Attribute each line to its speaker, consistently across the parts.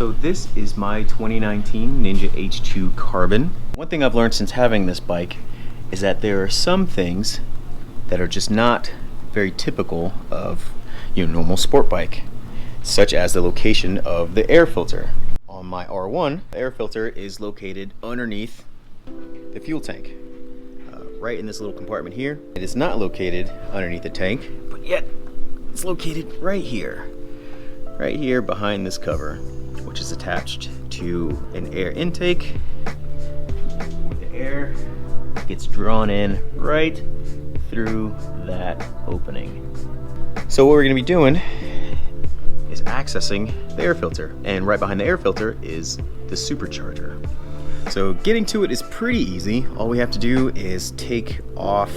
Speaker 1: So this is my 2019 Ninja H2 Carbon. One thing I've learned since having this bike is that there are some things that are just not very typical of your normal sport bike, such as the location of the air filter. On my R1, the air filter is located underneath the fuel tank, right in this little compartment here. It is not located underneath the tank, but yet it's located right here behind this cover, which is attached to an air intake. The air gets drawn in right through that opening. So what we're going to be doing is accessing the air filter, and right behind the air filter is the supercharger. So getting to it is pretty easy. All we have to do is take off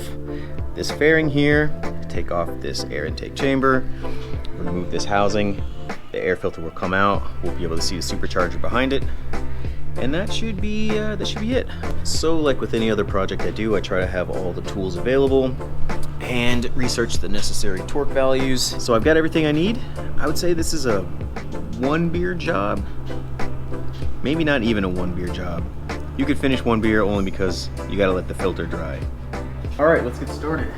Speaker 1: this fairing here, take off this air intake chamber, remove this housing. The air filter will come out. We'll be able to see the supercharger behind it, and that should be it. So like with any other project I do, I try to have all the tools available and research the necessary torque values. So I've got everything I need. I would say this is a 1 beer job, maybe not even a 1 beer job. You could finish 1 beer only because you got to let the filter dry. All right, let's get started.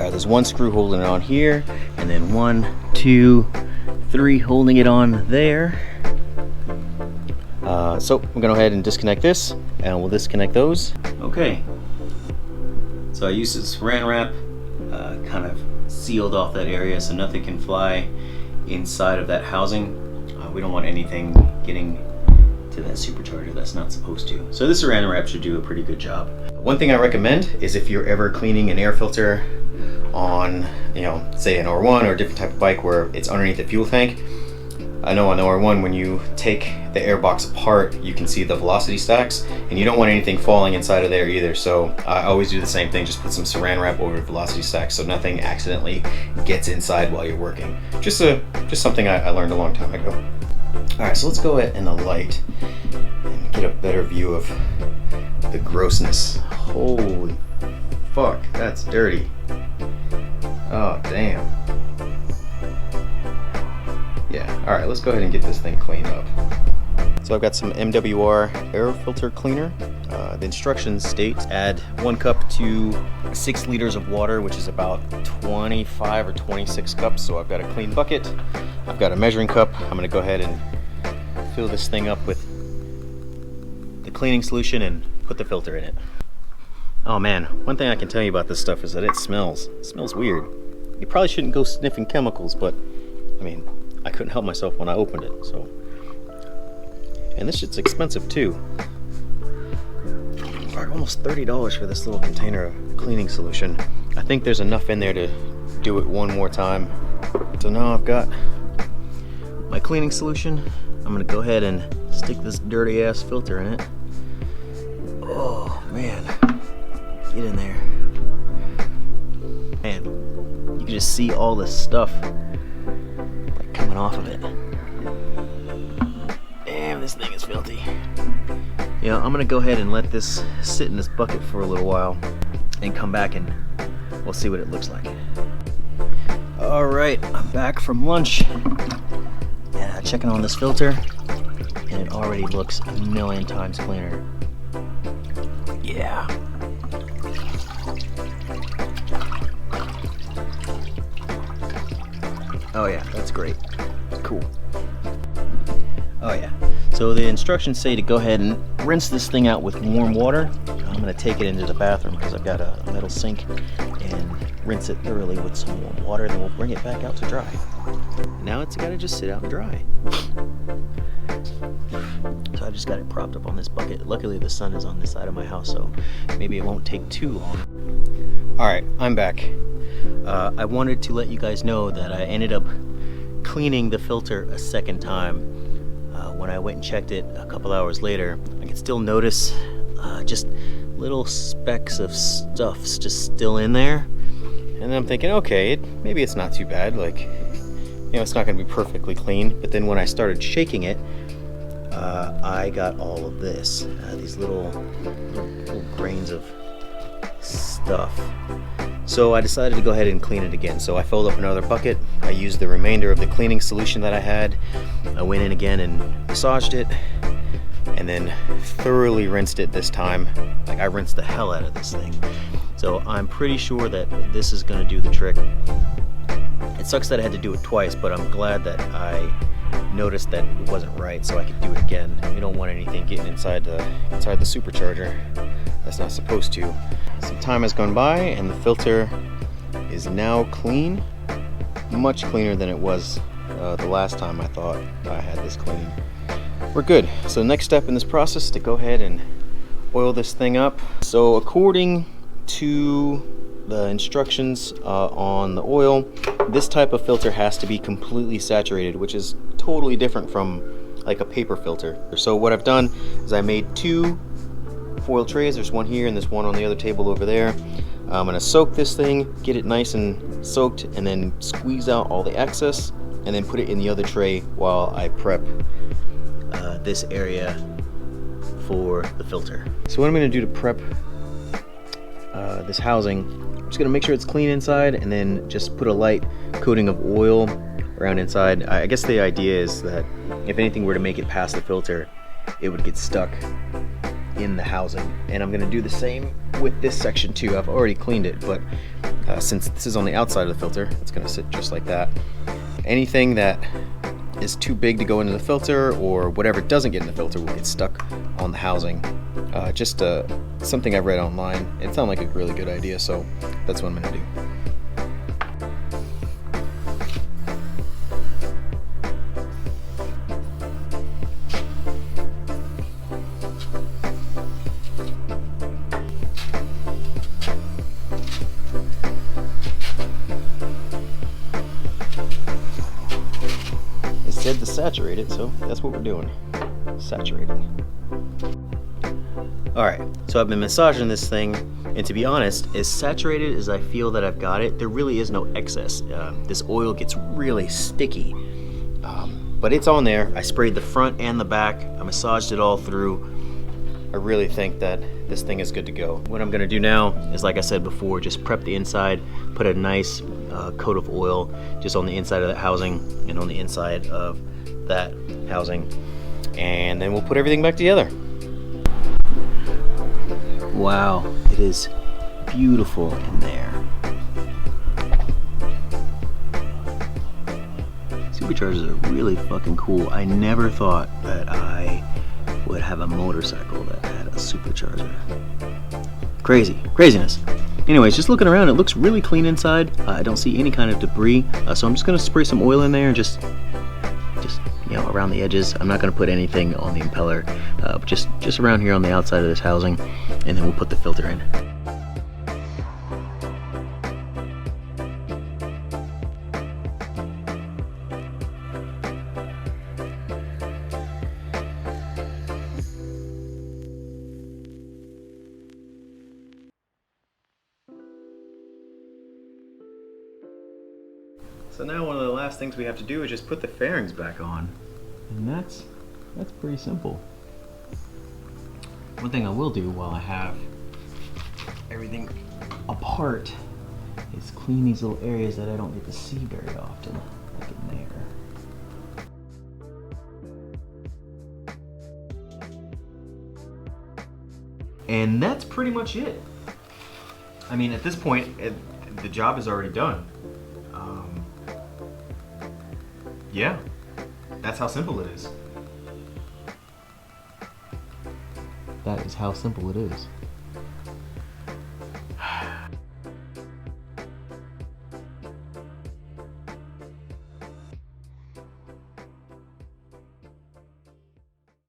Speaker 1: There's 1 screw holding it on here, and then 1, 2, 3 holding it on there. So I'm gonna go ahead and disconnect this, and we'll disconnect those. Okay. So I used this saran wrap, kind of sealed off that area so nothing can fly inside of that housing. We don't want anything getting to that supercharger that's not supposed to. So this saran wrap should do a pretty good job. One thing I recommend is if you're ever cleaning an air filter on, say an R1 or a different type of bike where it's underneath the fuel tank. I know on the R1, when you take the air box apart, you can see the velocity stacks, and you don't want anything falling inside of there either. So I always do the same thing, just put some saran wrap over the velocity stacks so nothing accidentally gets inside while you're working. Just something I learned a long time ago. All right, so let's go ahead in the light and get a better view of the grossness. Holy fuck, that's dirty. Oh, damn. Yeah, all right, let's go ahead and get this thing cleaned up. So I've got some MWR air filter cleaner. The instructions state add 1 cup to 6 liters of water, which is about 25 or 26 cups. So I've got a clean bucket. I've got a measuring cup. I'm gonna go ahead and fill this thing up with the cleaning solution and put the filter in it. Oh man, one thing I can tell you about this stuff is that it smells weird. You probably shouldn't go sniffing chemicals, but I mean, I couldn't help myself when I opened it, so. And this shit's expensive too. Almost $30 for this little container of cleaning solution. I think there's enough in there to do it one more time. So now I've got my cleaning solution. I'm gonna go ahead and stick this dirty ass filter in it. Oh man. Get in there. Man, you can just see all this stuff like coming off of it. Damn, this thing is filthy. Yeah, I'm gonna go ahead and let this sit in this bucket for a little while and come back and we'll see what it looks like. All right, I'm back from lunch. Yeah, checking on this filter, and it already looks a million times cleaner. Yeah. Oh yeah, that's great. Cool. Oh yeah. So the instructions say to go ahead and rinse this thing out with warm water. I'm gonna take it into the bathroom because I've got a metal sink, and rinse it thoroughly with some warm water, then we'll bring it back out to dry. Now it's gotta just sit out and dry. So I just got it propped up on this bucket. Luckily the sun is on this side of my house, so maybe it won't take too long. All right, I'm back. I wanted to let you guys know that I ended up cleaning the filter a second time. When I went and checked it a couple hours later, I could still notice just little specks of stuff's just still in there. And I'm thinking, okay, maybe it's not too bad. Like, it's not gonna be perfectly clean. But then when I started shaking it, I got all of this, these little grains of stuff. So I decided to go ahead and clean it again. So I filled up another bucket. I used the remainder of the cleaning solution that I had. I went in again and massaged it, and then thoroughly rinsed it this time. Like, I rinsed the hell out of this thing. So I'm pretty sure that this is gonna do the trick. It sucks that I had to do it twice, but I'm glad that I noticed that it wasn't right, so I could do it again. You don't want anything getting inside the supercharger. That's not supposed to. Some time has gone by and the filter is now clean. Much cleaner than it was the last time I thought I had this clean. We're good. So the next step in this process is to go ahead and oil this thing up. So according to the instructions on the oil, this type of filter has to be completely saturated, which is totally different from like a paper filter. So what I've done is I made 2 foil trays. There's one here and there's one on the other table over there. I'm gonna soak this thing, get it nice and soaked, and then squeeze out all the excess, and then put it in the other tray while I prep this area for the filter. So what I'm gonna do to prep this housing, I'm just gonna make sure it's clean inside, and then just put a light coating of oil around inside. I guess the idea is that if anything were to make it past the filter, it would get stuck in the housing. And I'm gonna do the same with this section too. I've already cleaned it, but since this is on the outside of the filter, it's gonna sit just like that. Anything that is too big to go into the filter, or whatever doesn't get in the filter, will get stuck on the housing. Just something I read online. It sounded like a really good idea, so that's what I'm gonna do. To saturate it, so that's what we're doing. Saturating. Alright, so I've been massaging this thing, and to be honest, as saturated as I feel that I've got it, there really is no excess. This oil gets really sticky, but it's on there. I sprayed the front and the back. I massaged it all through. I really think that this thing is good to go. What I'm gonna do now is, like I said before, just prep the inside, put a nice coat of oil just on the inside of that housing and on the inside of that housing, and then we'll put everything back together. Wow, it is beautiful in there. Superchargers are really fucking cool. I never thought that I would have a motorcycle that had a supercharger. Craziness. Anyways, just looking around, it looks really clean inside. I don't see any kind of debris, so I'm just gonna spray some oil in there and just you know, around the edges. I'm not gonna put anything on the impeller, just around here on the outside of this housing, and then we'll put the filter in. So now one of the last things we have to do is just put the fairings back on. And that's pretty simple. One thing I will do while I have everything apart is clean these little areas that I don't get to see very often, like in there. And that's pretty much it. I mean, at this point, the job is already done. Yeah, that's how simple it is. That is how simple it is.